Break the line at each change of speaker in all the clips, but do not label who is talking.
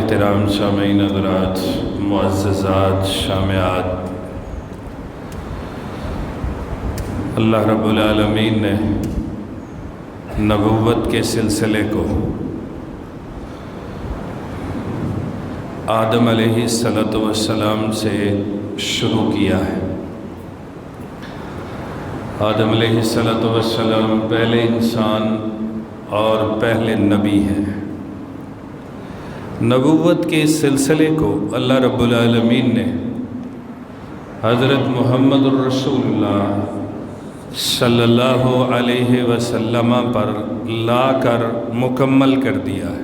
احترام سامعین حضرات، معززات شامعات، اللہ رب العالمین نے نبوت کے سلسلے کو آدم علیہ السلام سے شروع کیا ہے۔ آدم علیہ السلام پہلے انسان اور پہلے نبی ہیں۔ نبوت کے اس سلسلے کو اللہ رب العالمین نے حضرت محمد الرسول اللہ صلی اللہ علیہ وسلم پر لا کر مکمل کر دیا ہے۔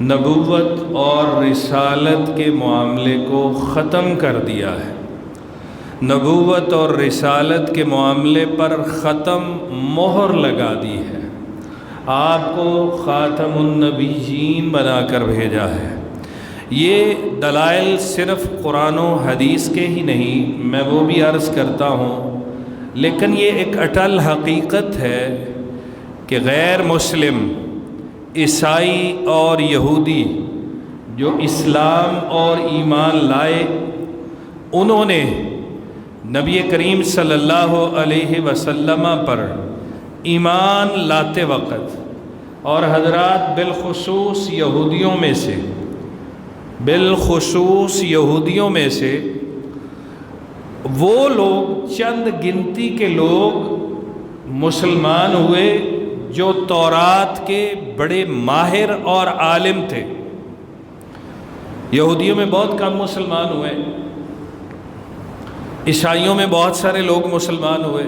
نبوت اور رسالت کے معاملے کو ختم کر دیا ہے۔ نبوت اور رسالت کے معاملے پر ختم مہر لگا دی ہے۔ آپ کو خاتم النبیین بنا کر بھیجا ہے۔ یہ دلائل صرف قرآن و حدیث کے ہی نہیں، میں وہ بھی عرض کرتا ہوں، لیکن یہ ایک اٹل حقیقت ہے کہ غیر مسلم، عیسائی اور یہودی جو اسلام اور ایمان لائے، انہوں نے نبی کریم صلی اللہ علیہ وسلم پر ایمان لاتے وقت، اور حضرات بالخصوص یہودیوں میں سے وہ لوگ، چند گنتی کے لوگ مسلمان ہوئے جو تورات کے بڑے ماہر اور عالم تھے۔ یہودیوں میں بہت کم مسلمان ہوئے، عیسائیوں میں بہت سارے لوگ مسلمان ہوئے۔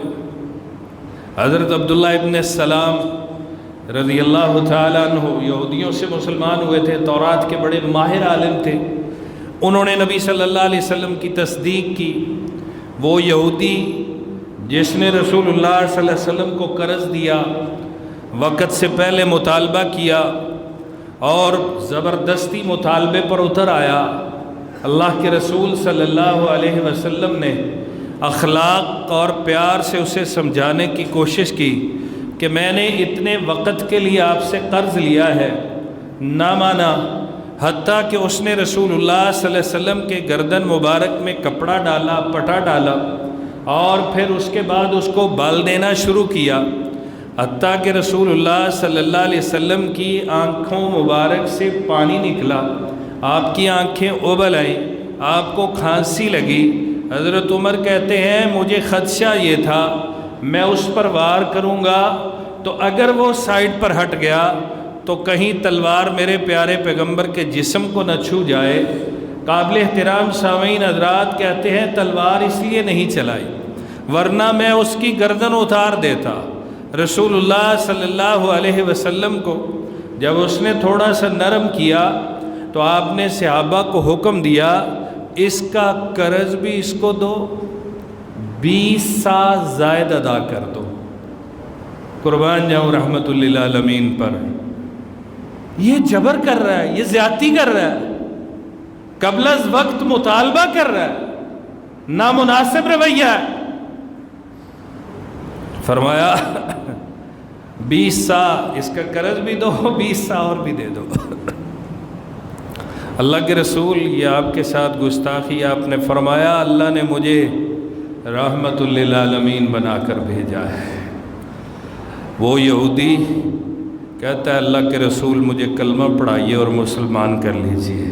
حضرت عبداللہ ابن السلام رضی اللہ تعالیٰ عنہ یہودیوں سے مسلمان ہوئے تھے، تورات کے بڑے ماہر عالم تھے۔ انہوں نے نبی صلی اللہ علیہ وسلم کی تصدیق کی۔ وہ یہودی جس نے رسول اللہ صلی اللہ علیہ وسلم کو قرض دیا، وقت سے پہلے مطالبہ کیا اور زبردستی مطالبے پر اتر آیا، اللہ کے رسول صلی اللہ علیہ وسلم نے اخلاق اور پیار سے اسے سمجھانے کی کوشش کی کہ میں نے اتنے وقت کے لیے آپ سے قرض لیا ہے، نہ مانا، حتیٰ کہ اس نے رسول اللہ صلی اللہ علیہ وسلم کے گردن مبارک میں کپڑا ڈالا، پٹا ڈالا، اور پھر اس کے بعد اس کو بال دینا شروع کیا، حتیٰ کہ رسول اللہ صلی اللہ علیہ وسلم کی آنکھوں مبارک سے پانی نکلا، آپ کی آنکھیں ابل آئیں، آپ کو کھانسی لگی۔ حضرت عمر کہتے ہیں مجھے خدشہ یہ تھا میں اس پر وار کروں گا تو اگر وہ سائڈ پر ہٹ گیا تو کہیں تلوار میرے پیارے پیغمبر کے جسم کو نہ چھو جائے۔ قابل احترام سامعین حضرات کہتے ہیں تلوار اس لیے نہیں چلائی ورنہ میں اس کی گردن اتار دیتا۔ رسول اللہ صلی اللہ علیہ وسلم کو جب اس نے تھوڑا سا نرم کیا تو آپ نے صحابہ کو حکم دیا اس کا قرض بھی اس کو دو، 20 سا زائد ادا کر دو۔ قربان جاؤں رحمت للعالمین پر۔ یہ جبر کر رہا ہے، یہ زیادتی کر رہا ہے، قبل از وقت مطالبہ کر رہا ہے، نامناسب رویہ ہے۔ فرمایا 20 سا اس کا قرض بھی دو، 20 سا اور بھی دے دو۔ اللہ کے رسول، یہ آپ کے ساتھ گستاخی، آپ نے فرمایا اللہ نے مجھے رحمت للعالمین بنا کر بھیجا ہے۔ وہ یہودی کہتا ہے اللہ کے رسول مجھے کلمہ پڑھائیے اور مسلمان کر لیجئے۔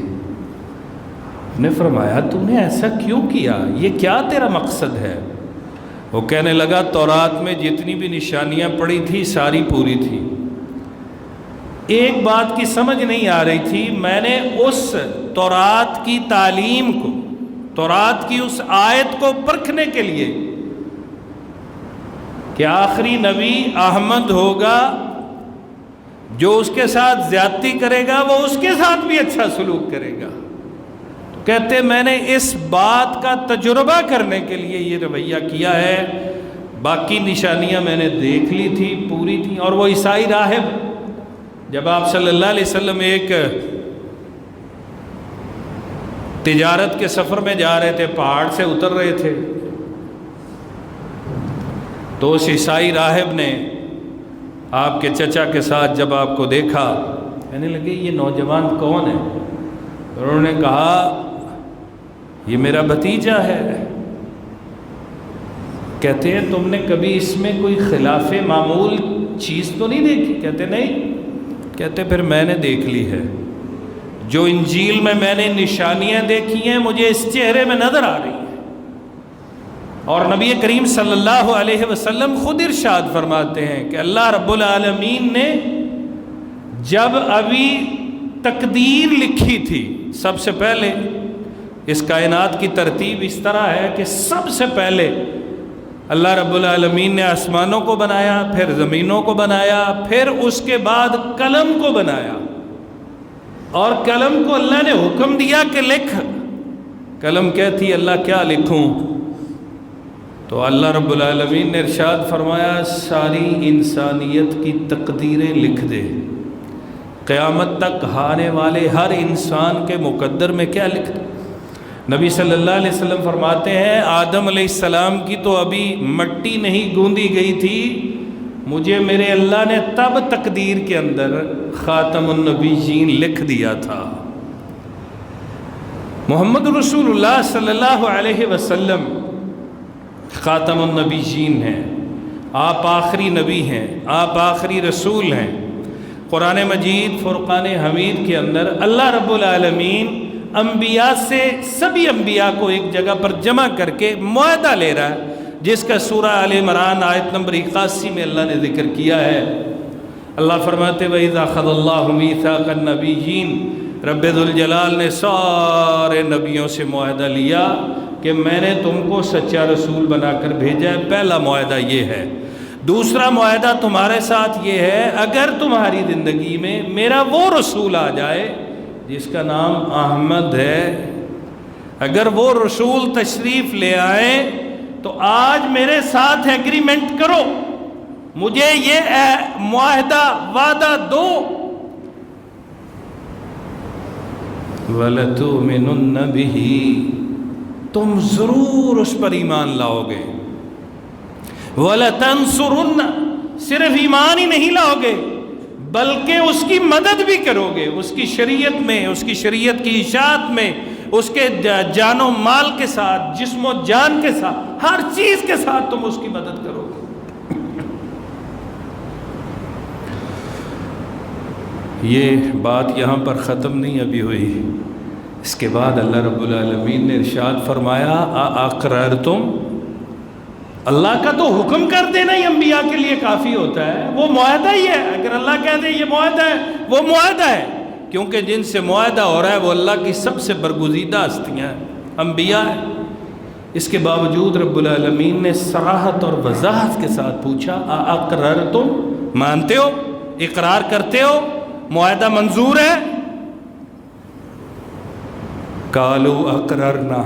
نے فرمایا تو نے ایسا کیوں کیا، یہ کیا تیرا مقصد ہے؟ وہ کہنے لگا تورات میں جتنی بھی نشانیاں پڑی تھی ساری پوری تھی، ایک بات کی سمجھ نہیں آ رہی تھی، میں نے اس تورات کی تعلیم کو، تورات کی اس آیت کو پرکھنے کے لیے کہ آخری نبی احمد ہوگا، جو اس کے ساتھ زیادتی کرے گا وہ اس کے ساتھ بھی اچھا سلوک کرے گا۔ کہتے میں نے اس بات کا تجربہ کرنے کے لیے یہ رویہ کیا ہے، باقی نشانیاں میں نے دیکھ لی تھی، پوری تھی۔ اور وہ عیسائی راہب جب آپ صلی اللہ علیہ وسلم ایک تجارت کے سفر میں جا رہے تھے، پہاڑ سے اتر رہے تھے، تو اس عیسائی راہب نے آپ کے چچا کے ساتھ جب آپ کو دیکھا، کہنے لگے یہ نوجوان کون ہے؟ انہوں نے کہا یہ میرا بھتیجا ہے۔ کہتے ہیں تم نے کبھی اس میں کوئی خلاف معمول چیز تو نہیں دیکھی؟ کہتے نہیں۔ کہتے پھر میں نے دیکھ لی ہے، جو انجیل میں نے نشانیاں دیکھی ہیں مجھے اس چہرے میں نظر آ رہی ہیں۔ اور نبی کریم صلی اللہ علیہ وسلم خود ارشاد فرماتے ہیں کہ اللہ رب العالمین نے جب ابھی تقدیر لکھی تھی، سب سے پہلے اس کائنات کی ترتیب اس طرح ہے کہ سب سے پہلے اللہ رب العالمین نے آسمانوں کو بنایا، پھر زمینوں کو بنایا، پھر اس کے بعد قلم کو بنایا، اور قلم کو اللہ نے حکم دیا کہ لکھ۔ قلم کہتی اللہ کیا لکھوں؟ تو اللہ رب العالمین نے ارشاد فرمایا ساری انسانیت کی تقدیریں لکھ دے، قیامت تک آنے والے ہر انسان کے مقدر میں کیا لکھ دے۔ نبی صلی اللہ علیہ وسلم فرماتے ہیں آدم علیہ السلام کی تو ابھی مٹی نہیں گوندی گئی تھی، مجھے میرے اللہ نے تب تقدیر کے اندر خاتم النبیین لکھ دیا تھا۔ محمد رسول اللہ صلی اللہ علیہ وسلم خاتم النبیین ہیں، آپ آخری نبی ہیں، آپ آخری رسول ہیں۔ قرآن مجید فرقان حمید کے اندر اللہ رب العالمین انبیاء سے سبھی انبیاء کو ایک جگہ پر جمع کر کے معاہدہ لے رہا ہے، جس کا سورہ آل عمران آیت نمبر 81 میں اللہ نے ذکر کیا ہے۔ اللہ فرماتے وَإِذَا أَخَذَ اللَّهُ مِيثَاقَ النَّبِيِّينَ، رب ذوالجلال نے سارے نبیوں سے معاہدہ لیا کہ میں نے تم کو سچا رسول بنا کر بھیجا ہے۔ پہلا معاہدہ یہ ہے۔ دوسرا معاہدہ تمہارے ساتھ یہ ہے اگر تمہاری زندگی میں میرا وہ رسول آ جائے جس کا نام احمد ہے، اگر وہ رسول تشریف لے آئے تو آج میرے ساتھ ایگریمنٹ کرو، مجھے یہ معاہدہ وعدہ دو۔ وَلَتُؤْمِنُنَّ بِهِ، تم ضرور اس پر ایمان لاؤ گے۔ وَلَتَنْصُرُنَّ، صرف ایمان ہی نہیں لاؤ گے بلکہ اس کی مدد بھی کرو گے، اس کی شریعت میں، اس کی شریعت کی اشاعت میں، اس کے جان و مال کے ساتھ، جسم و جان کے ساتھ، ہر چیز کے ساتھ تم اس کی مدد کرو گے۔ یہ بات یہاں پر ختم نہیں ابھی ہوئی، اس کے بعد اللہ رب العالمین نے ارشاد فرمایا اقررتم، اللہ کا تو حکم کر دینا ہی انبیاء کے لیے کافی ہوتا ہے، وہ معاہدہ ہی ہے۔ اگر اللہ کہہ دے یہ معاہدہ ہے، وہ معاہدہ ہے، کیونکہ جن سے معاہدہ ہو رہا ہے وہ اللہ کی سب سے برگزیدہ ہستیاں ہیں، انبیاء ہیں۔ اس کے باوجود رب العالمین نے صراحت اور وضاحت کے ساتھ پوچھا اقررتم، مانتے ہو، اقرار کرتے ہو، معاہدہ منظور ہے؟ قالوا اقررنا،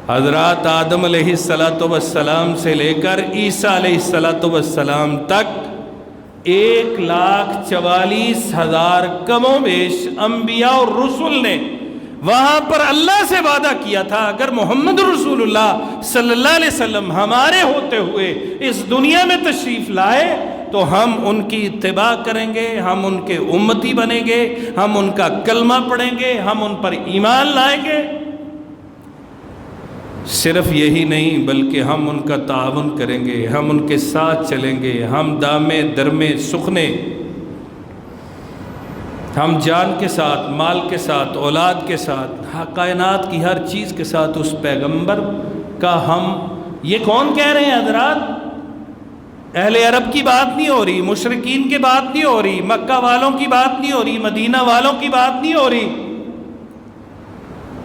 حضرات آدم علیہ السلام سے لے کر عیسیٰ علیہ السلام تک 1,44,000 کم و بیش انبیاء اور رسول نے وہاں پر اللہ سے وعدہ کیا تھا اگر محمد رسول اللہ صلی اللہ علیہ وسلم ہمارے ہوتے ہوئے اس دنیا میں تشریف لائے تو ہم ان کی اتباع کریں گے، ہم ان کے امتی بنیں گے، ہم ان کا کلمہ پڑھیں گے، ہم ان پر ایمان لائیں گے۔ صرف یہی نہیں بلکہ ہم ان کا تعاون کریں گے، ہم ان کے ساتھ چلیں گے، ہم دامے درمے سخنے، ہم جان کے ساتھ، مال کے ساتھ، اولاد کے ساتھ، کائنات کی ہر چیز کے ساتھ اس پیغمبر کا ہم۔ یہ کون کہہ رہے ہیں حضرات؟ اہل عرب کی بات نہیں ہو رہی، مشرکین کی بات نہیں ہو رہی، مکہ والوں کی بات نہیں ہو رہی، مدینہ والوں کی بات نہیں ہو رہی۔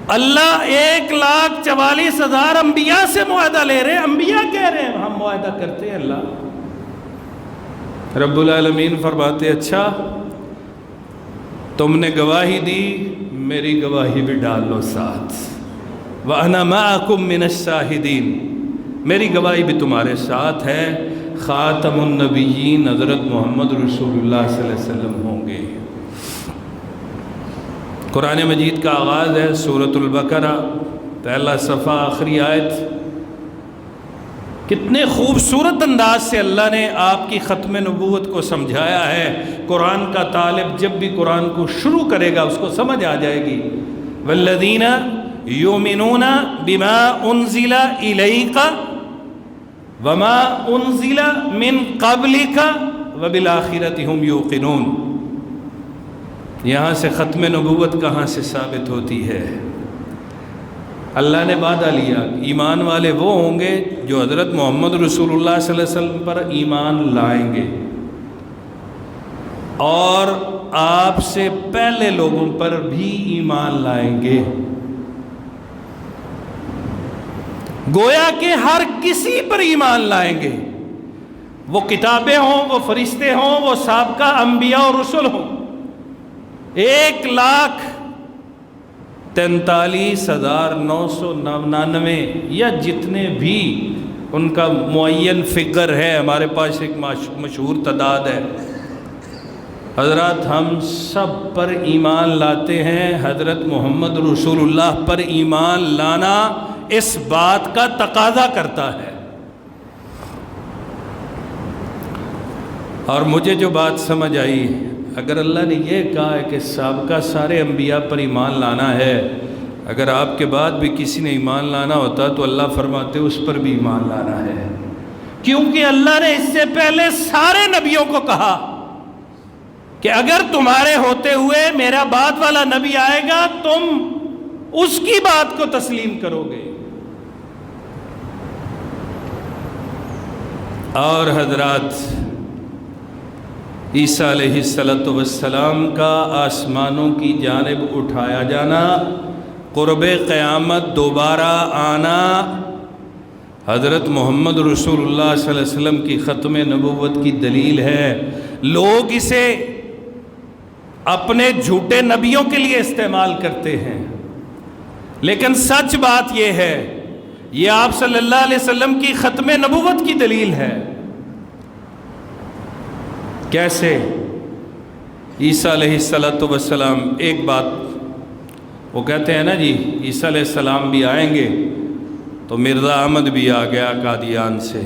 اللہ 1,44,000 انبیاء سے معاہدہ لے رہے ہیں، انبیاء کہہ رہے ہیں ہم معاہدہ کرتے ہیں۔ اللہ رب العالمین فرماتے اچھا تم نے گواہی دی، میری گواہی بھی ڈال لو ساتھ، وَأَنَا مَعَكُمْ مِنَ الشَّاهِدِينَ، میری گواہی بھی تمہارے ساتھ ہے، خاتم النبیین حضرت محمد رسول اللہ صلی اللہ علیہ وسلم ہوں گے۔ قرآن مجید کا آغاز ہے سورۃ البقرہ، پہلا صفحہ آخری آیت، کتنے خوبصورت انداز سے اللہ نے آپ کی ختم نبوت کو سمجھایا ہے۔ قرآن کا طالب جب بھی قرآن کو شروع کرے گا اس کو سمجھ آ جائے گی۔ والذین یؤمنون بما انزل الیک وما انزل من قبلک وبالآخرۃ ہم یوقنون۔ یہاں سے ختم نبوت کہاں سے ثابت ہوتی ہے؟ اللہ نے وعدہ لیا ایمان والے وہ ہوں گے جو حضرت محمد رسول اللہ صلی اللہ علیہ وسلم پر ایمان لائیں گے اور آپ سے پہلے لوگوں پر بھی ایمان لائیں گے۔ گویا کہ ہر کسی پر ایمان لائیں گے، وہ کتابیں ہوں، وہ فرشتے ہوں، وہ سابقہ انبیاء اور رسل ہوں۔ 1,43,999 یا جتنے بھی ان کا معین فگر ہے، ہمارے پاس ایک مشہور تعداد ہے۔ حضرات ہم سب پر ایمان لاتے ہیں۔ حضرت محمد رسول اللہ پر ایمان لانا اس بات کا تقاضا کرتا ہے۔ اور مجھے جو بات سمجھ آئی، اگر اللہ نے یہ کہا ہے کہ سابقہ سارے انبیاء پر ایمان لانا ہے، اگر آپ کے بعد بھی کسی نے ایمان لانا ہوتا تو اللہ فرماتے اس پر بھی ایمان لانا ہے، کیونکہ اللہ نے اس سے پہلے سارے نبیوں کو کہا کہ اگر تمہارے ہوتے ہوئے میرا بعد والا نبی آئے گا تم اس کی بات کو تسلیم کرو گے۔ اور حضرات عیسیٰ علیہ السلام کا آسمانوں کی جانب اٹھایا جانا، قرب قیامت دوبارہ آنا، حضرت محمد رسول اللہ صلی اللہ علیہ وسلم کی ختم نبوت کی دلیل ہے۔ لوگ اسے اپنے جھوٹے نبیوں کے لیے استعمال کرتے ہیں، لیکن سچ بات یہ ہے یہ آپ صلی اللہ علیہ وسلم کی ختم نبوت کی دلیل ہے۔ کیسے؟ عیسیٰ علیہ السلام، ایک بات وہ کہتے ہیں نا جی عیسیٰ علیہ السلام بھی آئیں گے، تو مرزا احمد بھی آ گیا قادیان سے۔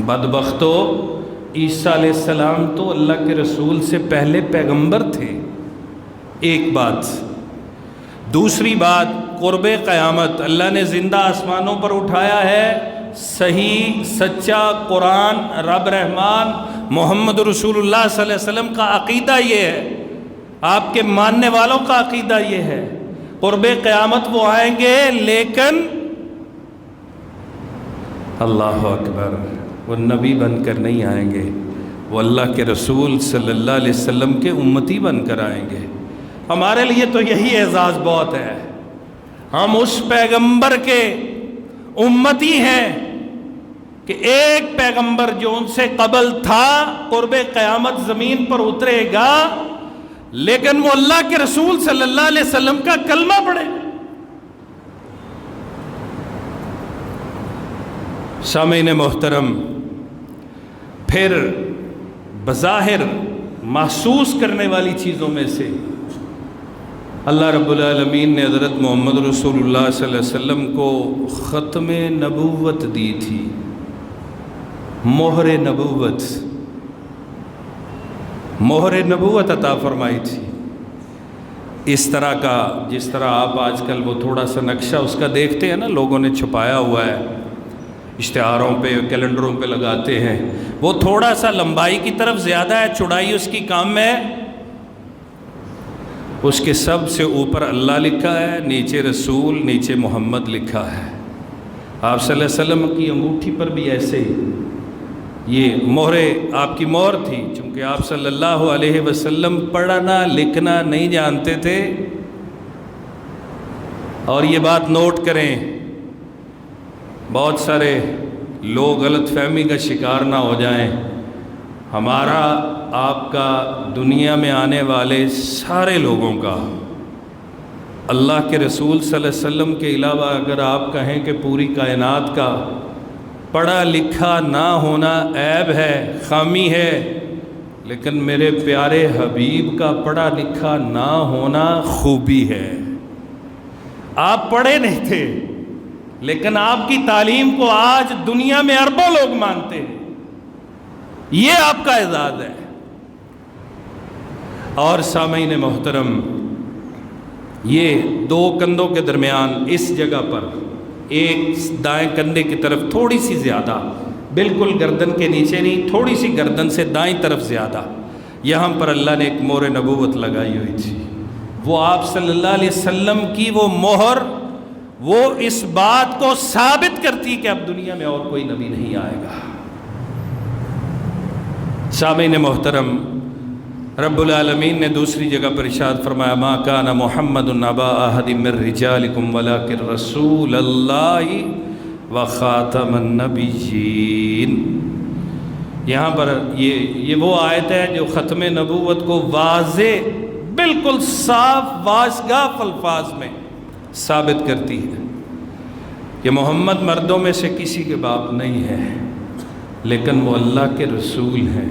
بدبختو، عیسیٰ علیہ السلام تو اللہ کے رسول سے پہلے پیغمبر تھے، ایک بات۔ دوسری بات، قرب قیامت اللہ نے زندہ آسمانوں پر اٹھایا ہے، صحیح سچا قرآن، رب رحمان محمد رسول اللہ صلی اللہ علیہ وسلم کا عقیدہ یہ ہے، آپ کے ماننے والوں کا عقیدہ یہ ہے۔ قرب قیامت وہ آئیں گے، لیکن اللہ اکبر، وہ نبی بن کر نہیں آئیں گے، وہ اللہ کے رسول صلی اللہ علیہ وسلم کے امتی بن کر آئیں گے۔ ہمارے لیے تو یہی اعزاز بہت ہے، ہم اس پیغمبر کے امتی ہیں کہ ایک پیغمبر جو ان سے قبل تھا قرب قیامت زمین پر اترے گا، لیکن وہ اللہ کے رسول صلی اللہ علیہ وسلم کا کلمہ پڑھے گا۔ سامعین محترم، پھر بظاہر محسوس کرنے والی چیزوں میں سے اللہ رب العالمین نے حضرت محمد رسول اللہ صلی اللہ علیہ وسلم کو ختم نبوت دی تھی، مہر نبوت، مہر نبوت عطا فرمائی تھی۔ اس طرح کا، جس طرح آپ آج کل وہ تھوڑا سا نقشہ اس کا دیکھتے ہیں نا، لوگوں نے چھپایا ہوا ہے، اشتہاروں پہ کیلنڈروں پہ لگاتے ہیں، وہ تھوڑا سا لمبائی کی طرف زیادہ ہے، چوڑائی اس کی کم ہے۔ اس کے سب سے اوپر اللہ لکھا ہے، نیچے رسول، نیچے محمد لکھا ہے۔ آپ صلی اللہ علیہ وسلم کی انگوٹھی پر بھی ایسے ہی یہ مہر آپ کی مہر تھی، چونکہ آپ صلی اللہ علیہ وسلم پڑھنا لکھنا نہیں جانتے تھے۔ اور یہ بات نوٹ کریں، بہت سارے لوگ غلط فہمی کا شکار نہ ہو جائیں، ہمارا آپ کا دنیا میں آنے والے سارے لوگوں کا اللہ کے رسول صلی اللہ علیہ وسلم کے علاوہ اگر آپ کہیں کہ پوری کائنات کا پڑھا لکھا نہ ہونا عیب ہے، خامی ہے، لیکن میرے پیارے حبیب کا پڑھا لکھا نہ ہونا خوبی ہے۔ آپ پڑھے نہیں تھے، لیکن آپ کی تعلیم کو آج دنیا میں اربوں لوگ مانتے ہیں. یہ آپ کا اعزاز ہے. اور سامعین محترم، یہ دو کندھوں کے درمیان اس جگہ پر ایک دائیں کندھے کی طرف تھوڑی سی زیادہ، بالکل گردن کے نیچے نہیں، تھوڑی سی گردن سے دائیں طرف زیادہ، یہاں پر اللہ نے ایک مہر نبوت لگائی ہوئی تھی. وہ آپ صلی اللہ علیہ وسلم کی وہ مہر، وہ اس بات کو ثابت کرتی کہ اب دنیا میں اور کوئی نبی نہیں آئے گا. سامعین محترم، رب العالمین نے دوسری جگہ پر ارشاد فرمایا ما کان محمد ابا احد من رجالکم ولکن رسول اللہ وخاتم النبیین. یہاں پر یہ وہ آیت ہے جو ختم نبوت کو واضح، بالکل صاف واشگاف الفاظ میں ثابت کرتی ہے کہ محمد مردوں میں سے کسی کے باپ نہیں ہے، لیکن وہ اللہ کے رسول ہیں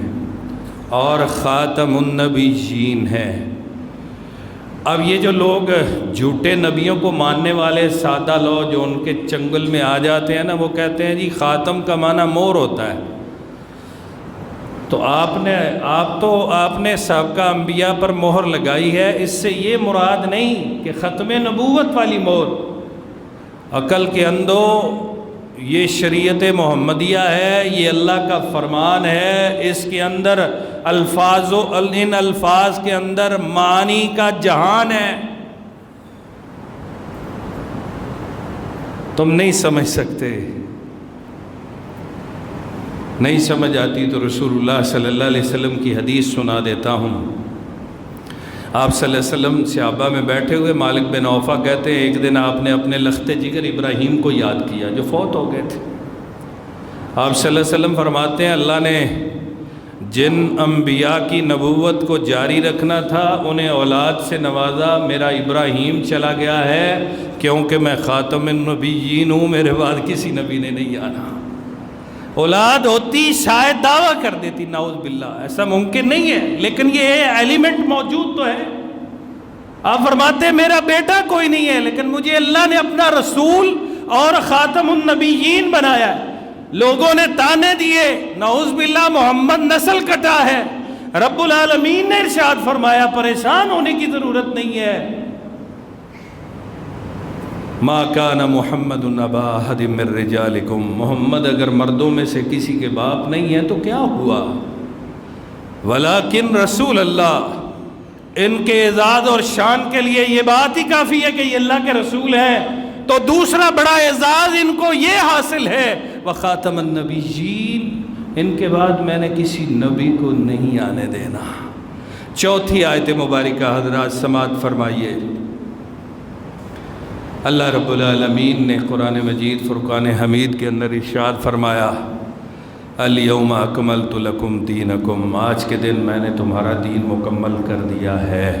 اور خاتم النبیین ہیں. اب یہ جو لوگ جھوٹے نبیوں کو ماننے والے سادہ لوگ جو ان کے چنگل میں آ جاتے ہیں نا، وہ کہتے ہیں جی خاتم کا معنی مور ہوتا ہے. تو آپ نے سابقہ انبیاء پر مہر لگائی ہے، اس سے یہ مراد نہیں کہ ختم نبوت والی مہر. عقل کے اندھو، یہ شریعت محمدیہ ہے، یہ اللہ کا فرمان ہے، اس کے اندر ان الفاظ کے اندر معانی کا جہان ہے. تم نہیں سمجھ سکتے. نہیں سمجھ آتی تو رسول اللہ صلی اللہ علیہ وسلم کی حدیث سنا دیتا ہوں. آپ صلی اللہ علیہ وسلم صحابہ میں بیٹھے ہوئے، مالک بن عوفہ کہتے ہیں ایک دن آپ نے اپنے لخت جگر ابراہیم کو یاد کیا جو فوت ہو گئے تھے. آپ صلی اللہ علیہ وسلم فرماتے ہیں اللہ نے جن انبیاء کی نبوت کو جاری رکھنا تھا انہیں اولاد سے نوازا. میرا ابراہیم چلا گیا ہے کیونکہ میں خاتم النبیین ہوں، میرے بعد کسی نبی نے نہیں آنا. اولاد ہوتی شاید دعویٰ کر دیتی، نعوذ باللہ، ایسا ممکن نہیں ہے، لیکن یہ ایلیمنٹ موجود تو ہے. آپ فرماتے ہیں میرا بیٹا کوئی نہیں ہے، لیکن مجھے اللہ نے اپنا رسول اور خاتم النبیین بنایا ہے. لوگوں نے تانے دیے، نعوذ باللہ محمد نسل کٹا ہے. رب العالمین نے ارشاد فرمایا پریشان ہونے کی ضرورت نہیں ہے. ما کان محمد ابا احد من رجالکم، محمد اگر مردوں میں سے کسی کے باپ نہیں ہے تو کیا ہوا؟ ولیکن رسول اللہ، ان کے اعزاز اور شان کے لیے یہ بات ہی کافی ہے کہ یہ اللہ کے رسول ہیں. تو دوسرا بڑا اعزاز ان کو یہ حاصل ہے وخاتم النبیین، ان کے بعد میں نے کسی نبی کو نہیں آنے دینا. چوتھی آیت مبارکہ حضرات سماعت فرمائیے. اللہ رب العالمین نے قرآن مجید فرقان حمید کے اندر ارشاد فرمایا الیوم اکملت لکم دینکم، آج کے دن میں نے تمہارا دین مکمل کر دیا ہے.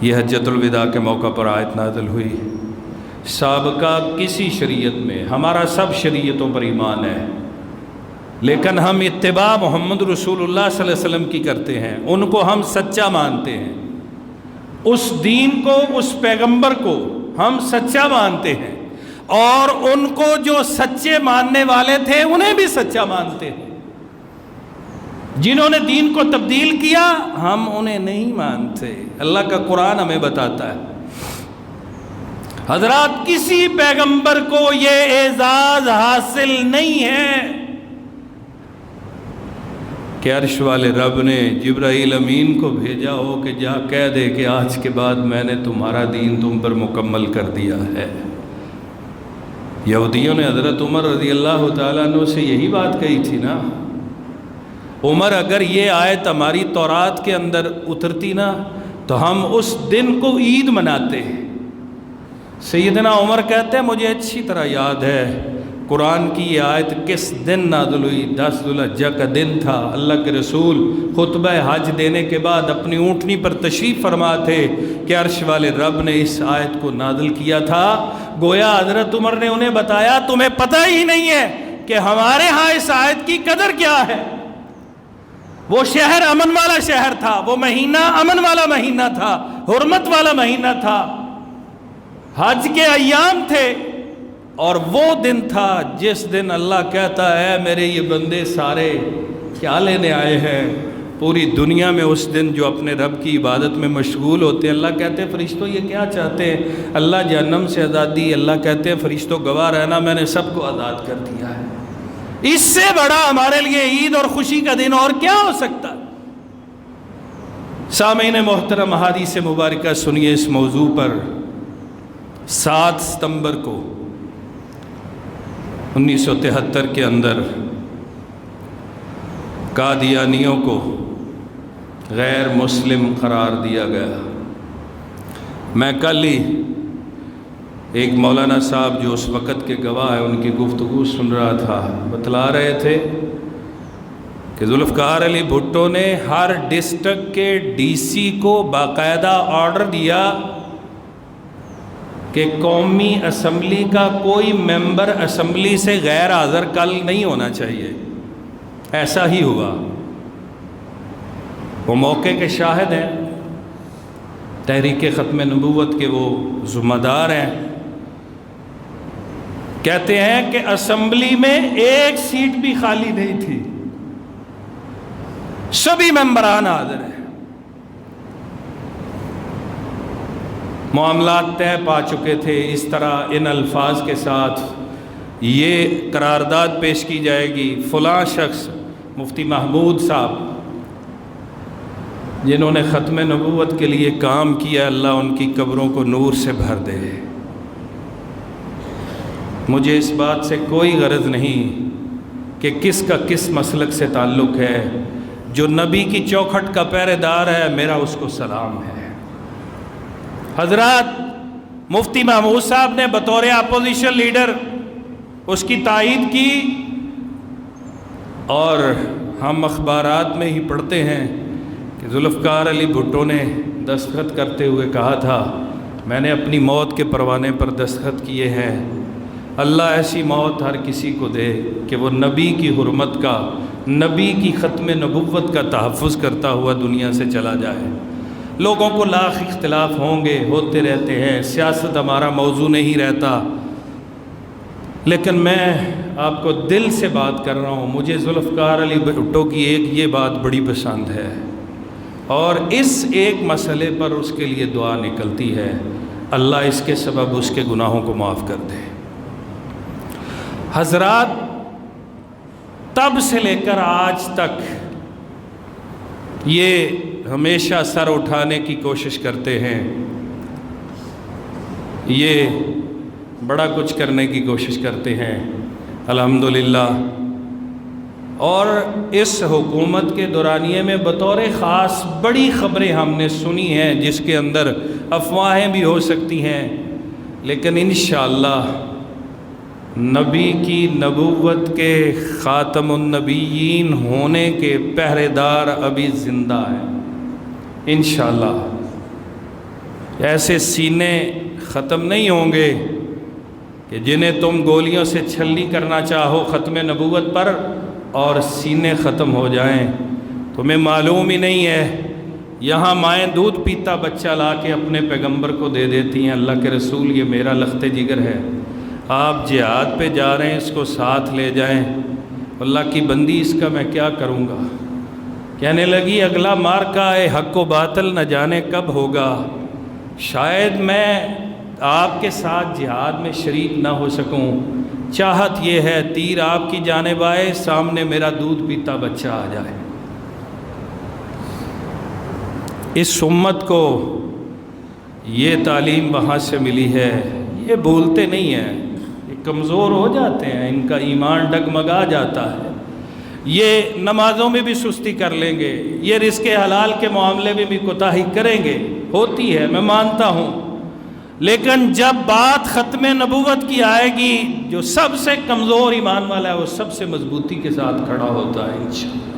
یہ حجۃ الوداع کے موقع پر آیت نازل ہوئی. سابقہ کسی شریعت میں، ہمارا سب شریعتوں پر ایمان ہے، لیکن ہم اتباع محمد رسول اللہ صلی اللہ علیہ وسلم کی کرتے ہیں. ان کو ہم سچا مانتے ہیں، اس دین کو، اس پیغمبر کو ہم سچا مانتے ہیں، اور ان کو جو سچے ماننے والے تھے انہیں بھی سچا مانتے ہیں. جنہوں نے دین کو تبدیل کیا ہم انہیں نہیں مانتے. اللہ کا قرآن ہمیں بتاتا ہے حضرات کسی پیغمبر کو یہ اعزاز حاصل نہیں ہے کہ عرش والے رب نے جبرائیل امین کو بھیجا ہو کہ جا کہہ دے کہ آج کے بعد میں نے تمہارا دین تم پر مکمل کر دیا ہے. یہودیوں نے حضرت عمر رضی اللہ تعالیٰ عنہ سے یہی بات کہی تھی نا. عمر اگر یہ آیت ہماری تورات کے اندر اترتی نا تو ہم اس دن کو عید مناتے. سیدنا عمر کہتے ہیں مجھے اچھی طرح یاد ہے قرآن کی یہ آیت کس دن نازل ہوئی. 10 ذوالحجہ کا دن تھا. اللہ کے رسول خطبہ حج دینے کے بعد اپنی اونٹنی پر تشریف فرما تھے کہ عرش والے رب نے اس آیت کو نازل کیا تھا. گویا حضرت عمر نے انہیں بتایا تمہیں پتہ ہی نہیں ہے کہ ہمارے ہاں اس آیت کی قدر کیا ہے. وہ شہر امن والا شہر تھا، وہ مہینہ امن والا مہینہ تھا، حرمت والا مہینہ تھا، حج کے ایام تھے. اور وہ دن تھا جس دن اللہ کہتا ہے میرے یہ بندے سارے کیا لینے آئے ہیں پوری دنیا میں. اس دن جو اپنے رب کی عبادت میں مشغول ہوتے ہیں, اللہ کہتے ہیں فرشتوں یہ کیا چاہتے ہیں؟ اللہ جہنم سے آزادی. اللہ کہتے ہیں فرشتوں گواہ رہنا میں نے سب کو آزاد کر دیا ہے. اس سے بڑا ہمارے لیے عید اور خوشی کا دن اور کیا ہو سکتا؟ سامعین محترم, احادیث مبارکہ سنیے اس موضوع پر. 7 ستمبر کو 1973 کے اندر قادیانیوں کو غیر مسلم قرار دیا گیا. میں کل ہی ایک مولانا صاحب جو اس وقت کے گواہ ہیں ان کی گفتگو سن رہا تھا. بتلا رہے تھے کہ ذوالفقار علی بھٹو نے ہر ڈسٹرکٹ کے ڈی سی کو باقاعدہ آرڈر دیا کہ قومی اسمبلی کا کوئی ممبر اسمبلی سے غیر حاضر کل نہیں ہونا چاہیے. ایسا ہی ہوا. وہ موقع کے شاہد ہیں, تحریک ختم نبوت کے وہ ذمہ دار ہیں. کہتے ہیں کہ اسمبلی میں ایک سیٹ بھی خالی نہیں تھی, سبھی ممبران حاضر ہیں. معاملات طے پا چکے تھے. اس طرح ان الفاظ کے ساتھ یہ قرارداد پیش کی جائے گی, فلاں شخص مفتی محمود صاحب جنہوں نے ختم نبوت کے لیے کام کیا, اللہ ان کی قبروں کو نور سے بھر دے. مجھے اس بات سے کوئی غرض نہیں کہ کس کا کس مسلک سے تعلق ہے. جو نبی کی چوکھٹ کا پہرے دار ہے میرا اس کو سلام ہے. حضرات, مفتی محمود صاحب نے بطور اپوزیشن لیڈر اس کی تائید کی, اور ہم اخبارات میں ہی پڑھتے ہیں کہ ذوالفقار علی بھٹو نے دستخط کرتے ہوئے کہا تھا میں نے اپنی موت کے پروانے پر دستخط کیے ہیں. اللہ ایسی موت ہر کسی کو دے کہ وہ نبی کی حرمت کا, نبی کی ختم نبوت کا تحفظ کرتا ہوا دنیا سے چلا جائے. لوگوں کو لاکھ اختلاف ہوں گے, ہوتے رہتے ہیں, سیاست ہمارا موضوع نہیں رہتا, لیکن میں آپ کو دل سے بات کر رہا ہوں. مجھے ذوالفقار علی بھٹو کی ایک یہ بات بڑی پسند ہے, اور اس ایک مسئلے پر اس کے لیے دعا نکلتی ہے, اللہ اس کے سبب اس کے گناہوں کو معاف کر دے. حضرات, تب سے لے کر آج تک یہ ہمیشہ سر اٹھانے کی کوشش کرتے ہیں, یہ بڑا کچھ کرنے کی کوشش کرتے ہیں الحمدللہ. اور اس حکومت کے دورانیے میں بطور خاص بڑی خبریں ہم نے سنی ہیں جس کے اندر افواہیں بھی ہو سکتی ہیں, لیکن انشاءاللہ نبی کی نبوت کے خاتم النبیین ہونے کے پہرے دار ابھی زندہ ہیں انشاءاللہ. ایسے سینے ختم نہیں ہوں گے کہ جنہیں تم گولیوں سے چھلنی کرنا چاہو ختم نبوت پر اور سینے ختم ہو جائیں. تمہیں معلوم ہی نہیں ہے, یہاں مائیں دودھ پیتا بچہ لا کے اپنے پیغمبر کو دے دیتی ہیں, اللہ کے رسول یہ میرا لخت جگر ہے, آپ جہاد پہ جا رہے ہیں اس کو ساتھ لے جائیں. اللہ کی بندی اس کا میں کیا کروں گا. کہنے لگی اگلا مارکا ہے حق و باطل نہ جانے کب ہوگا, شاید میں آپ کے ساتھ جہاد میں شریک نہ ہو سکوں, چاہت یہ ہے تیر آپ کی جانب آئے, سامنے میرا دودھ پیتا بچہ آ جائے. اس امت کو یہ تعلیم وہاں سے ملی ہے, یہ بھولتے نہیں ہیں, یہ کمزور ہو جاتے ہیں, ان کا ایمان ڈگمگا جاتا ہے, یہ نمازوں میں بھی سستی کر لیں گے, یہ رزق حلال کے معاملے میں بھی کوتاہی کریں گے, ہوتی ہے میں مانتا ہوں, لیکن جب بات ختم نبوت کی آئے گی جو سب سے کمزور ایمان والا ہے وہ سب سے مضبوطی کے ساتھ کھڑا ہوتا ہے انشاءاللہ.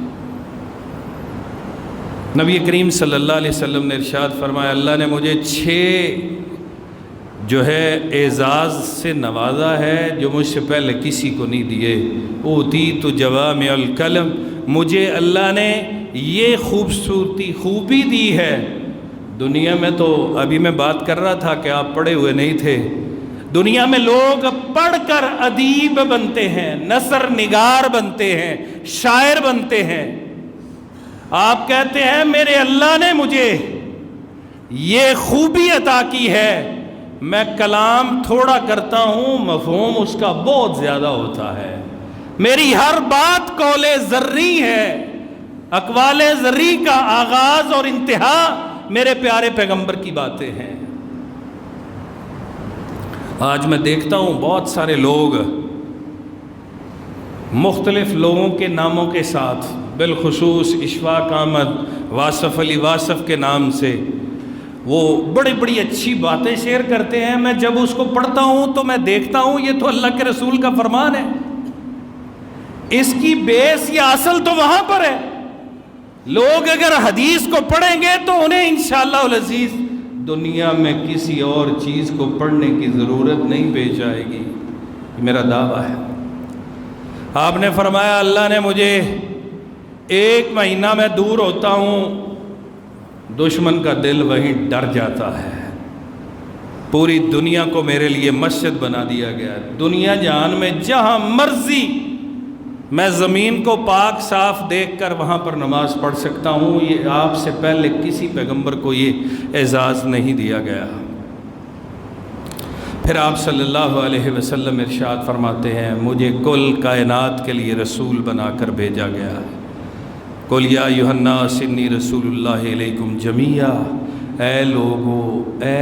نبی کریم صلی اللہ علیہ وسلم نے ارشاد فرمایا اللہ نے مجھے 6 جو ہے اعزاز سے نوازا ہے جو مجھ سے پہلے کسی کو نہیں دیے. اوتیت جوامع الکلم, مجھے اللہ نے یہ خوبی دی ہے. دنیا میں تو ابھی میں بات کر رہا تھا کہ آپ پڑھے ہوئے نہیں تھے, دنیا میں لوگ پڑھ کر ادیب بنتے ہیں، نثر نگار بنتے ہیں، شاعر بنتے ہیں. آپ کہتے ہیں میرے اللہ نے مجھے یہ خوبی عطا کی ہے، میں کلام تھوڑا کرتا ہوں، مفہوم اس کا بہت زیادہ ہوتا ہے. میری ہر بات قول زرعی ہے، اقوال زرعی کا آغاز اور انتہا میرے پیارے پیغمبر کی باتیں ہیں. آج میں دیکھتا ہوں بہت سارے لوگ مختلف لوگوں کے ناموں کے ساتھ، بالخصوص اشفاق احمد، واصف علی واصف کے نام سے وہ بڑی بڑی اچھی باتیں شیئر کرتے ہیں. میں جب اس کو پڑھتا ہوں تو میں دیکھتا ہوں یہ تو اللہ کے رسول کا فرمان ہے، اس کی بیس یا اصل تو وہاں پر ہے. لوگ اگر حدیث کو پڑھیں گے تو انہیں انشاءاللہ العزیز دنیا میں کسی اور چیز کو پڑھنے کی ضرورت نہیں پیش آئے گی. میرا دعویٰ ہے. آپ نے فرمایا اللہ نے مجھے 1 مہینہ میں دور ہوتا ہوں، دشمن کا دل وہیں ڈر جاتا ہے. پوری دنیا کو میرے لیے مسجد بنا دیا گیا. دنیا جہان میں جہاں مرضی میں زمین کو پاک صاف دیکھ کر وہاں پر نماز پڑھ سکتا ہوں. یہ آپ سے پہلے کسی پیغمبر کو یہ اعزاز نہیں دیا گیا. پھر آپ صلی اللہ علیہ وسلم ارشاد فرماتے ہیں مجھے کل کائنات کے لیے رسول بنا کر بھیجا گیا ہے. قل یا ایھا الناس انی رسول اللہ علیکم جمیعا. اے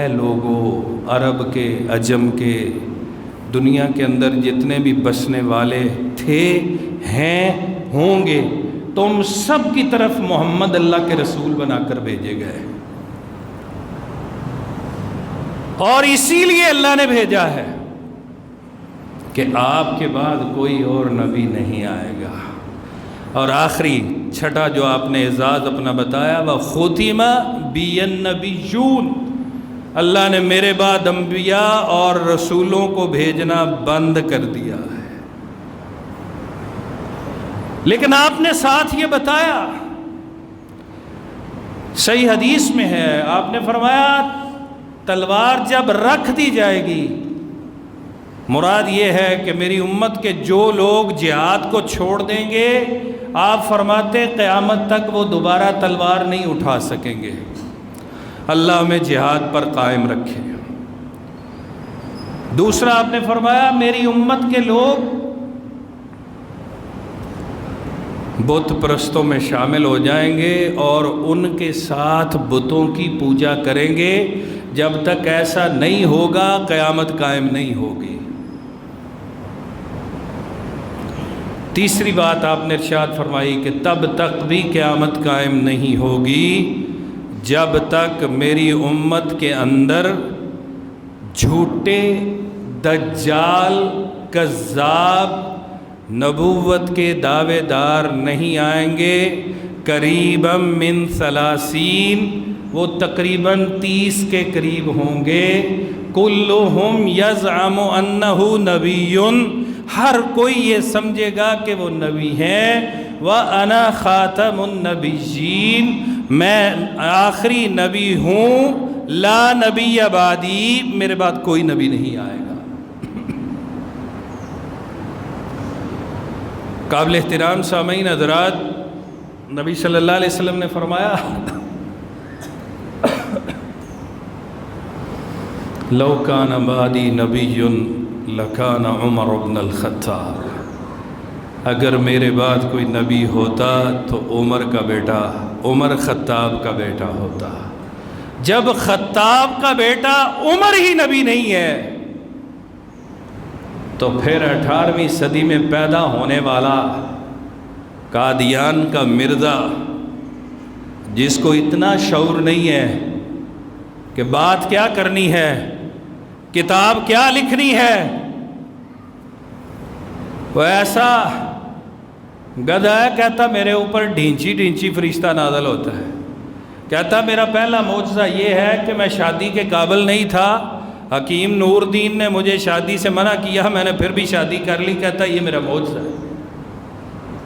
لوگو عرب کے، عجم کے، دنیا کے اندر جتنے بھی بسنے والے تھے، ہیں، ہوں گے، تم سب کی طرف محمد اللہ کے رسول بنا کر بھیجے گئے. اور اسی لیے اللہ نے بھیجا ہے کہ آپ کے بعد کوئی اور نبی نہیں آئے گا. اور آخری چھٹا جو آپ نے اعزاز اپنا بتایا وہ ختم بی النبیون، اللہ نے میرے بعد انبیاء اور رسولوں کو بھیجنا بند کر دیا ہے. لیکن آپ نے ساتھ یہ بتایا، صحیح حدیث میں ہے، آپ نے فرمایا تلوار جب رکھ دی جائے گی، مراد یہ ہے کہ میری امت کے جو لوگ جہاد کو چھوڑ دیں گے، آپ فرماتے قیامت تک وہ دوبارہ تلوار نہیں اٹھا سکیں گے. اللہ ہمیں جہاد پر قائم رکھے. دوسرا آپ نے فرمایا میری امت کے لوگ بت پرستوں میں شامل ہو جائیں گے اور ان کے ساتھ بتوں کی پوجا کریں گے. جب تک ایسا نہیں ہوگا قیامت قائم نہیں ہوگی. تیسری بات آپ نے ارشاد فرمائی کہ تب تک بھی قیامت قائم نہیں ہوگی جب تک میری امت کے اندر جھوٹے، دجال، کذاب، نبوت کے دعوے دار نہیں آئیں گے. قریباً من 30، وہ تقریباً 30 کے قریب ہوں گے. کلہم یزعم انہ نبی، ہر کوئی یہ سمجھے گا کہ وہ نبی ہیں. وَأَنَا خَاتَمُ النَّبِيِّينَ، میں آخری نبی ہوں. لا نبی بعدی، میرے بعد کوئی نبی نہیں آئے گا. قابل احترام سامعین حضرات، نبی صلی اللہ علیہ وسلم نے فرمایا لو کان بعدی نبی لکان عمر بن الخطاب، اگر میرے بعد کوئی نبی ہوتا تو عمر کا بیٹا، عمر خطاب کا بیٹا ہوتا. جب خطاب کا بیٹا عمر ہی نبی نہیں ہے تو پھر 18ویں صدی میں پیدا ہونے والا قادیان کا مرزا، جس کو اتنا شعور نہیں ہے کہ بات کیا کرنی ہے، کتاب کیا لکھنی ہے، وہ ایسا گدھا ہے، کہتا میرے اوپر ڈھینچی ڈھینچی فرشتہ نازل ہوتا ہے. کہتا میرا پہلا معجزہ یہ ہے کہ میں شادی کے قابل نہیں تھا، حکیم نور الدین نے مجھے شادی سے منع کیا، میں نے پھر بھی شادی کر لی. کہتا یہ میرا معجزہ ہے.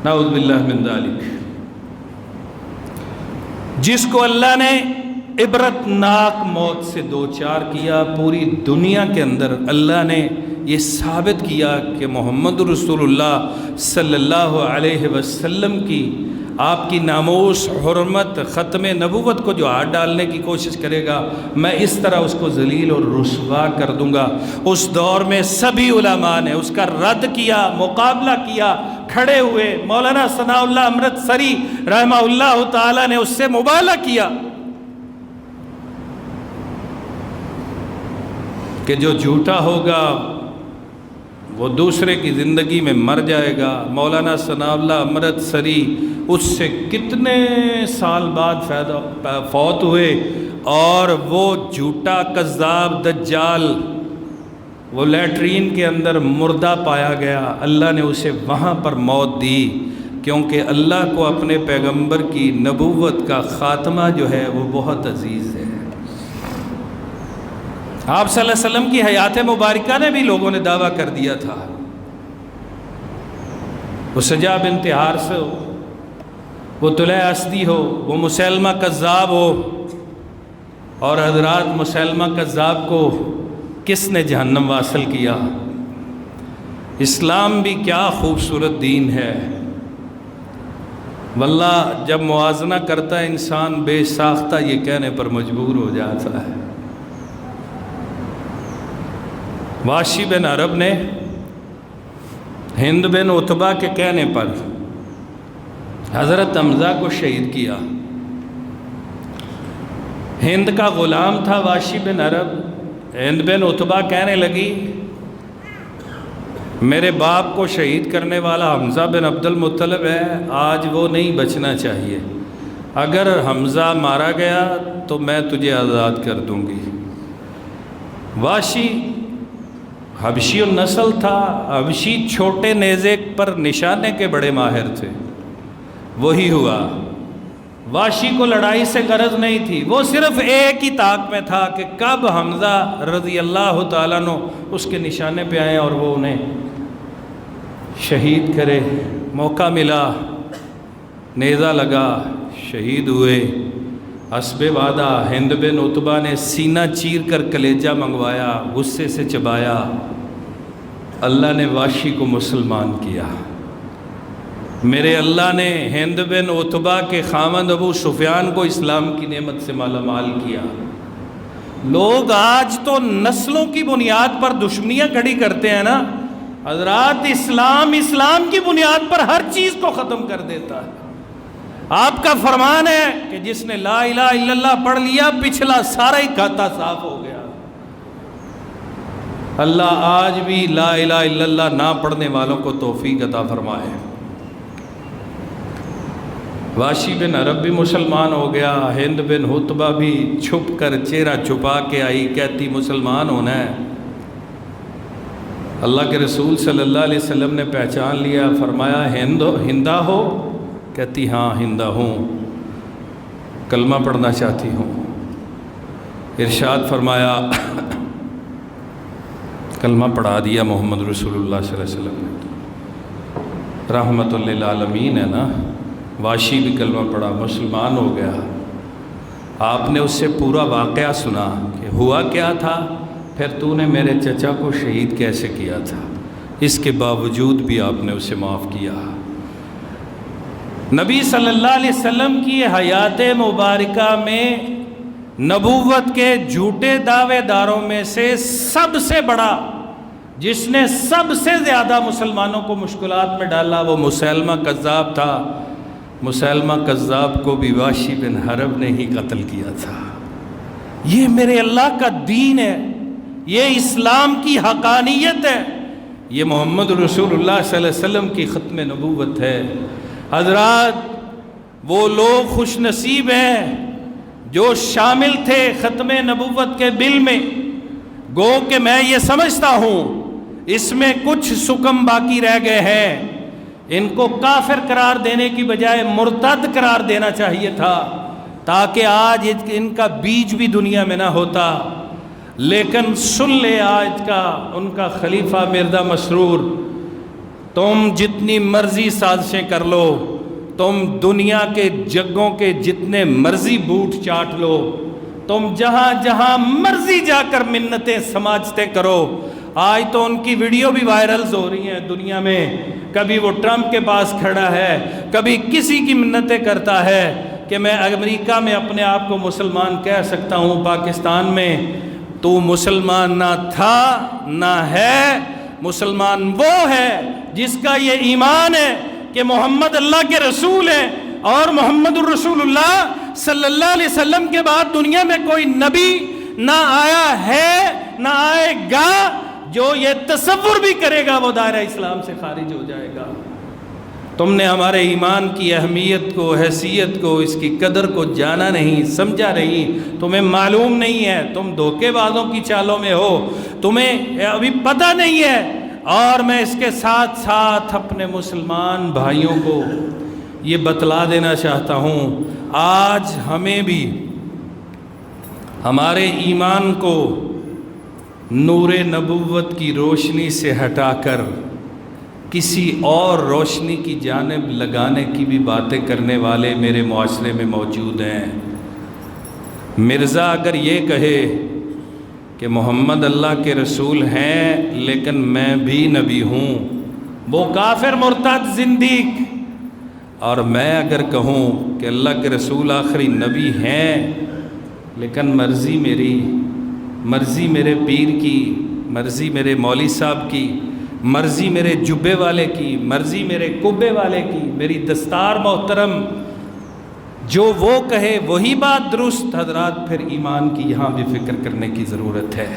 نعوذ باللہ من ذالک. جس کو اللہ نے عبرتناک موت سے دوچار کیا۔ پوری دنیا کے اندر اللہ نے یہ ثابت کیا کہ محمد رسول اللہ صلی اللہ علیہ وسلم کی آپ کی ناموس، حرمت، ختم نبوت کو جو ہاتھ ڈالنے کی کوشش کرے گا میں اس طرح اس کو ذلیل اور رسوا کر دوں گا۔ اس دور میں سبھی علماء نے اس کا رد کیا، مقابلہ کیا، کھڑے ہوئے۔ مولانا ثناء اللہ امرتسری رحمہ اللہ تعالی نے اس سے مبالغہ کیا کہ جو جھوٹا ہوگا وہ دوسرے کی زندگی میں مر جائے گا۔ مولانا ثناء اللہ امرتسری اس سے کتنے سال بعد فوت ہوئے، اور وہ جھوٹا کذاب دجال وہ لیٹرین کے اندر مردہ پایا گیا۔ اللہ نے اسے وہاں پر موت دی، کیونکہ اللہ کو اپنے پیغمبر کی نبوت کا خاتمہ جو ہے وہ بہت عزیز ہے۔ آپ صلی اللہ علیہ وسلم کی حیات مبارکہ نے بھی لوگوں نے دعویٰ کر دیا تھا، وہ سجا بنت حارث ہو، وہ طلحہ اسدی ہو، وہ مسیلمہ کذاب ہو، اور حضرات مسیلمہ کذاب کو کس نے جہنم واصل کیا؟ اسلام بھی کیا خوبصورت دین ہے واللہ، جب موازنہ کرتا ہے انسان بے ساختہ یہ کہنے پر مجبور ہو جاتا ہے۔ واشی بن عرب نے ہند بن عتبہ کے کہنے پر حضرت حمزہ کو شہید کیا۔ ہند کا غلام تھا واشی بن عرب۔ ہند بن عتبہ کہنے لگی میرے باپ کو شہید کرنے والا حمزہ بن عبد المطلب ہے، آج وہ نہیں بچنا چاہیے، اگر حمزہ مارا گیا تو میں تجھے آزاد کر دوں گی۔ واشی حبشی النسل تھا، حبشی چھوٹے نیزے پر نشانے کے بڑے ماہر تھے۔ وہی ہوا، واشی کو لڑائی سے غرض نہیں تھی، وہ صرف ایک ہی طاق میں تھا کہ کب حمزہ رضی اللہ تعالیٰ عنہ اس کے نشانے پہ آئے اور وہ انہیں شہید کرے۔ موقع ملا، نیزہ لگا، شہید ہوئے۔ حسب وعدہ ہند بن عتبہ نے سینہ چیر کر کلیجہ منگوایا، غصے سے چبایا۔ اللہ نے واشی کو مسلمان کیا۔ میرے اللہ نے ہند بن عتبہ کے خاوند ابو سفیان کو اسلام کی نعمت سے مالا مال کیا۔ لوگ آج تو نسلوں کی بنیاد پر دشمنیاں کھڑی کرتے ہیں نا حضرات، اسلام کی بنیاد پر ہر چیز کو ختم کر دیتا ہے۔ آپ کا فرمان ہے کہ جس نے لا الہ الا اللہ پڑھ لیا پچھلا سارا ہی کھاتا صاف ہو گیا۔ اللہ آج بھی لا الہ الا اللہ نہ پڑھنے والوں کو توفیق عطا فرمائے۔ واشی بن عرب بھی مسلمان ہو گیا، ہند بن عتبہ بھی چھپ کر چہرہ چھپا کے آئی، کہتی مسلمان ہونا ہے۔ اللہ کے رسول صلی اللہ علیہ وسلم نے پہچان لیا، فرمایا ہندہ ہو؟ کہتی ہاں ہندہ ہوں، کلمہ پڑھنا چاہتی ہوں۔ ارشاد فرمایا، کلمہ پڑھا دیا محمد رسول اللہ صلی اللہ علیہ وسلم نے۔ رحمت للعالمین ہے نا، واشی بھی کلمہ پڑھا، مسلمان ہو گیا۔ آپ نے اس سے پورا واقعہ سنا کہ ہوا کیا تھا، پھر تو نے میرے چچا کو شہید کیسے کیا تھا، اس کے باوجود بھی آپ نے اسے معاف کیا۔ نبی صلی اللہ علیہ وسلم کی حیات مبارکہ میں نبوت کے جھوٹے دعوے داروں میں سے سب سے بڑا، جس نے سب سے زیادہ مسلمانوں کو مشکلات میں ڈالا، وہ مسیلمہ کذاب تھا۔ مسیلمہ کذاب کو بھی واشی بن حرب نے ہی قتل کیا تھا۔ یہ میرے اللہ کا دین ہے، یہ اسلام کی حقانیت ہے، یہ محمد رسول اللہ صلی اللہ علیہ وسلم کی ختم نبوت ہے۔ حضرات، وہ لوگ خوش نصیب ہیں جو شامل تھے ختم نبوت کے بل میں۔ گو کہ میں یہ سمجھتا ہوں اس میں کچھ سکم باقی رہ گئے ہیں، ان کو کافر قرار دینے کی بجائے مرتد قرار دینا چاہیے تھا، تاکہ آج ان کا بیج بھی دنیا میں نہ ہوتا۔ لیکن سن لے آج کا ان کا خلیفہ مرزا مسرور، تم جتنی مرضی سازشیں کر لو، تم دنیا کے جگوں کے جتنے مرضی بوٹ چاٹ لو، تم جہاں جہاں مرضی جا کر منتیں سماجتے کرو. آج تو ان کی ویڈیو بھی وائرلز ہو رہی ہیں دنیا میں. کبھی وہ ٹرمپ کے پاس کھڑا ہے, کبھی کسی کی منتیں کرتا ہے کہ میں امریکہ میں اپنے آپ کو مسلمان کہہ سکتا ہوں, پاکستان میں تو مسلمان نہ تھا نہ ہے. مسلمان وہ ہے جس کا یہ ایمان ہے کہ محمد اللہ کے رسول ہیں, اور محمد الرسول اللہ صلی اللہ علیہ وسلم کے بعد دنیا میں کوئی نبی نہ آیا ہے نہ آئے گا. جو یہ تصور بھی کرے گا وہ دائرہ اسلام سے خارج ہو جائے گا. تم نے ہمارے ایمان کی اہمیت کو, حیثیت کو, اس کی قدر کو جانا نہیں, سمجھا نہیں, تمہیں معلوم نہیں ہے. تم دھوکے بازوں کی چالوں میں ہو, تمہیں ابھی پتہ نہیں ہے. اور میں اس کے ساتھ ساتھ اپنے مسلمان بھائیوں کو یہ بتلا دینا چاہتا ہوں, آج ہمیں بھی ہمارے ایمان کو نور نبوت کی روشنی سے ہٹا کر کسی اور روشنی کی جانب لگانے کی بھی باتیں کرنے والے میرے معاشرے میں موجود ہیں. مرزا اگر یہ کہے کہ محمد اللہ کے رسول ہیں لیکن میں بھی نبی ہوں, وہ کافر مرتد زندیق. اور میں اگر کہوں کہ اللہ کے رسول آخری نبی ہیں لیکن مرضی میری, مرضی میرے پیر کی, مرضی میرے مولوی صاحب کی, مرضی میرے جبے والے کی, مرضی میرے کبے والے کی, میری دستار محترم, جو وہ کہے وہی بات درست. حضرات پھر ایمان کی یہاں بھی فکر کرنے کی ضرورت ہے.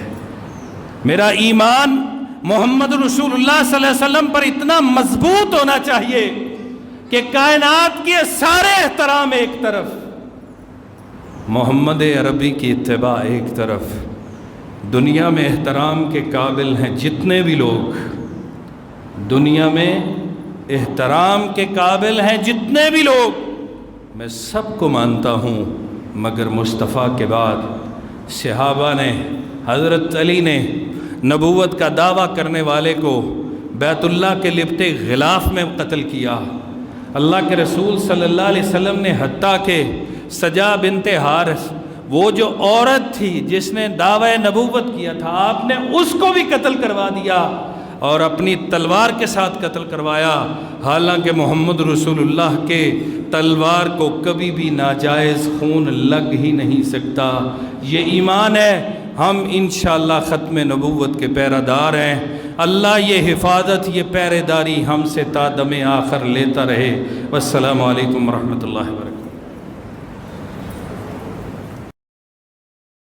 میرا ایمان محمد رسول اللہ صلی اللہ علیہ وسلم پر اتنا مضبوط ہونا چاہیے کہ کائنات کے سارے احترام ایک طرف, محمد عربی کی اتباع ایک طرف. دنیا میں احترام کے قابل ہیں جتنے بھی لوگ, دنیا میں احترام کے قابل ہیں جتنے بھی لوگ, میں سب کو مانتا ہوں, مگر مصطفیٰ کے بعد صحابہ نے, حضرت علی نے نبوت کا دعویٰ کرنے والے کو بیت اللہ کے لپٹے غلاف میں قتل کیا. اللہ کے رسول صلی اللہ علیہ وسلم نے حتیٰ کہ سجا بنت حارث, وہ جو عورت تھی جس نے دعوی نبوت کیا تھا, آپ نے اس کو بھی قتل کروا دیا اور اپنی تلوار کے ساتھ قتل کروایا. حالانکہ محمد رسول اللہ کے تلوار کو کبھی بھی ناجائز خون لگ ہی نہیں سکتا. یہ ایمان ہے. ہم انشاءاللہ ختم نبوت کے پیرہ دار ہیں. اللہ یہ حفاظت, یہ پہرے داری ہم سے تا دم آخر لیتا رہے. والسلام علیکم ورحمۃ اللہ وبرکاتہ.